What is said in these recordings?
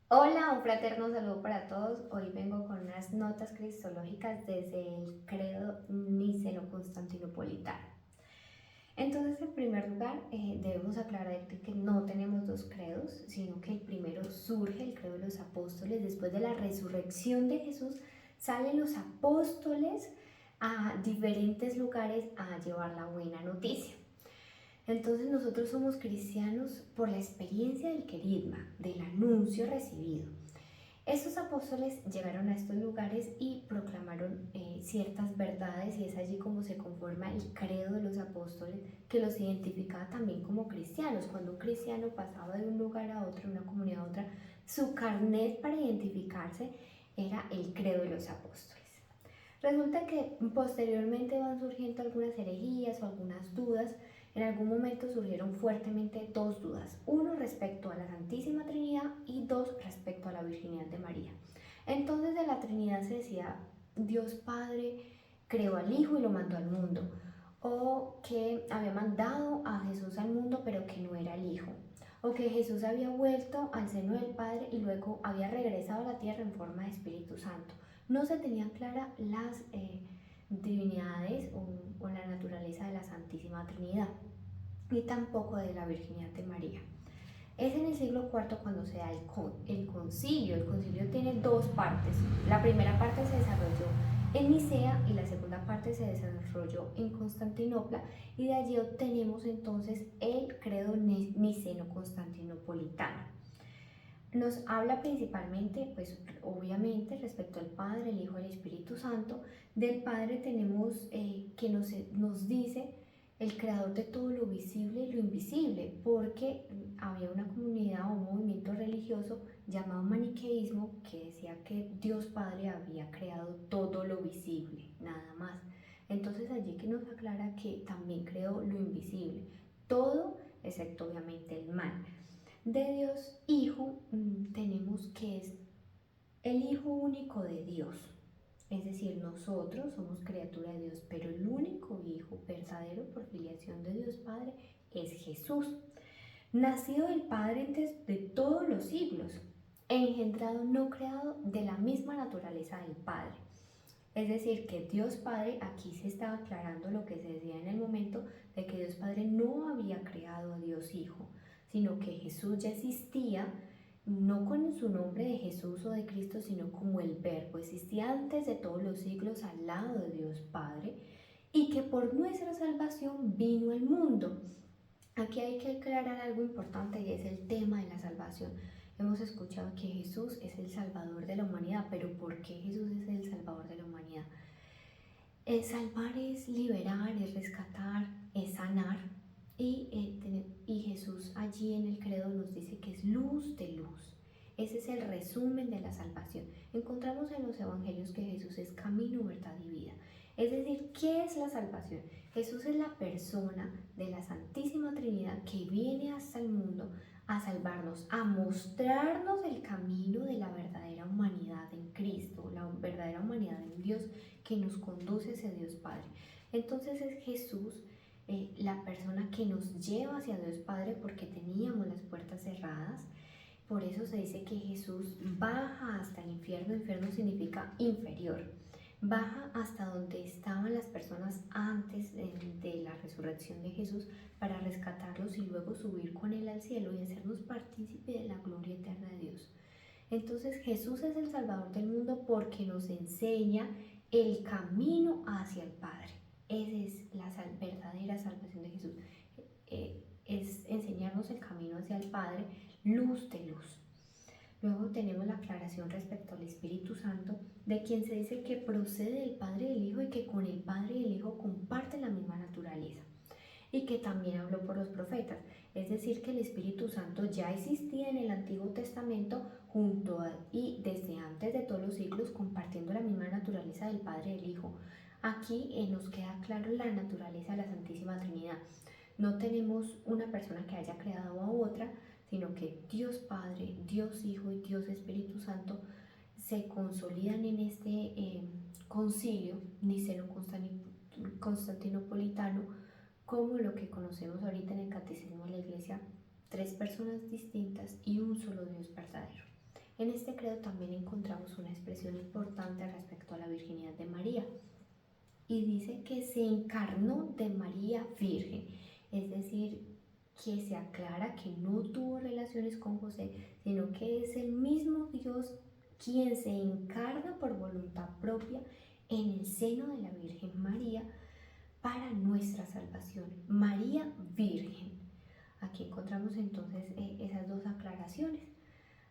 Hola, un fraterno saludo para todos. Hoy vengo con unas notas cristológicas desde el credo niceno-constantinopolitano. Entonces, en primer lugar, debemos aclarar que no tenemos dos credos, sino que el primero surge, el credo de los apóstoles. Después de la resurrección de Jesús, salen los apóstoles a diferentes lugares a llevar la buena noticia. Entonces nosotros somos cristianos por la experiencia del querigma, del anuncio recibido. Estos apóstoles llegaron a estos lugares y proclamaron ciertas verdades, y es allí como se conforma el credo de los apóstoles, que los identificaba también como cristianos. Cuando un cristiano pasaba de un lugar a otro, de una comunidad a otra, su carnet para identificarse era el credo de los apóstoles. Resulta que posteriormente van surgiendo algunas herejías o algunas dudas. En algún momento surgieron fuertemente dos dudas: uno respecto a la Santísima Trinidad y dos respecto a la Virginidad de María. Entonces de la Trinidad se decía: Dios Padre creó al Hijo y lo mandó al mundo, o que había mandado a Jesús al mundo pero que no era el Hijo, o que Jesús había vuelto al seno del Padre y luego había regresado a la tierra en forma de Espíritu Santo. No se tenían claras las divinidades o la naturaleza de la Santísima Trinidad, ni tampoco de la Virginidad de María. Es en el siglo IV cuando se da el concilio. El concilio tiene dos partes. La primera parte se desarrolló en Nicea y la segunda parte se desarrolló en Constantinopla, y de allí obtenemos entonces el credo niceno-constantinopolitano. Nos habla principalmente, pues obviamente, respecto al Padre, el Hijo y el Espíritu Santo. Del Padre tenemos que nos dice el creador de todo lo visible y lo invisible, porque había una comunidad o un movimiento religioso llamado maniqueísmo que decía que Dios Padre había creado todo lo visible, nada más. Entonces allí que nos aclara que también creó lo invisible, todo excepto obviamente el mal. De Dios Hijo tenemos que es el Hijo único de Dios. Es decir, nosotros somos criatura de Dios, pero el único Hijo verdadero por filiación de Dios Padre es Jesús, nacido del Padre antes de todos los siglos, engendrado, no creado, de la misma naturaleza del Padre. Es decir, que Dios Padre, aquí se estaba aclarando lo que se decía en el momento de que Dios Padre no había creado a Dios Hijo, sino que Jesús ya existía, no con su nombre de Jesús o de Cristo, sino como el Verbo. Existía antes de todos los siglos al lado de Dios Padre, y que por nuestra salvación vino al mundo. Aquí hay que aclarar algo importante, y es el tema de la salvación. Hemos escuchado que Jesús es el Salvador de la humanidad, pero ¿por qué Jesús es el Salvador de la humanidad? Salvar es liberar, es rescatar, es sanar. Y Jesús allí en el credo nos dice que es luz de luz. Ese es el resumen de la salvación. Encontramos en los evangelios que Jesús es camino, verdad y vida. Es decir, ¿qué es la salvación? Jesús es la persona de la Santísima Trinidad que viene hasta el mundo a salvarnos, a mostrarnos el camino de la verdadera humanidad en Cristo, la verdadera humanidad en Dios, que nos conduce hacia Dios Padre. Entonces es Jesús la persona que nos lleva hacia Dios Padre, porque teníamos las puertas cerradas. Por eso se dice que Jesús baja hasta el infierno. Infierno significa inferior. Baja hasta donde estaban las personas antes de la resurrección de Jesús, para rescatarlos y luego subir con él al cielo y hacernos partícipe de la gloria eterna de Dios. Entonces Jesús es el Salvador del mundo porque nos enseña el camino hacia el Padre. Esa es la verdadera salvación de Jesús. Es enseñarnos el camino hacia el Padre, luz de luz. Luego tenemos la aclaración respecto al Espíritu Santo, de quien se dice que procede del Padre y del Hijo, y que con el Padre y el Hijo comparte la misma naturaleza, y que también habló por los profetas. Es decir, que el Espíritu Santo ya existía en el Antiguo Testamento junto a, y desde antes de todos los siglos, compartiendo la misma naturaleza del Padre y del Hijo. Aquí nos queda claro la naturaleza de la Santísima Trinidad. No tenemos una persona que haya creado a otra, sino que Dios Padre, Dios Hijo y Dios Espíritu Santo se consolidan en este concilio niceno-constantinopolitano, como lo que conocemos ahorita en el Catecismo de la Iglesia: tres personas distintas y un solo Dios verdadero. En este credo también encontramos una expresión importante respecto a la virginidad de María, y dice que se encarnó de María Virgen, es decir, que se aclara que no tuvo relaciones con José, sino que es el mismo Dios quien se encarna por voluntad propia en el seno de la Virgen María para nuestra salvación. María Virgen. Aquí encontramos entonces esas dos aclaraciones.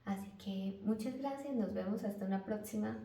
Así que muchas gracias, nos vemos hasta una próxima.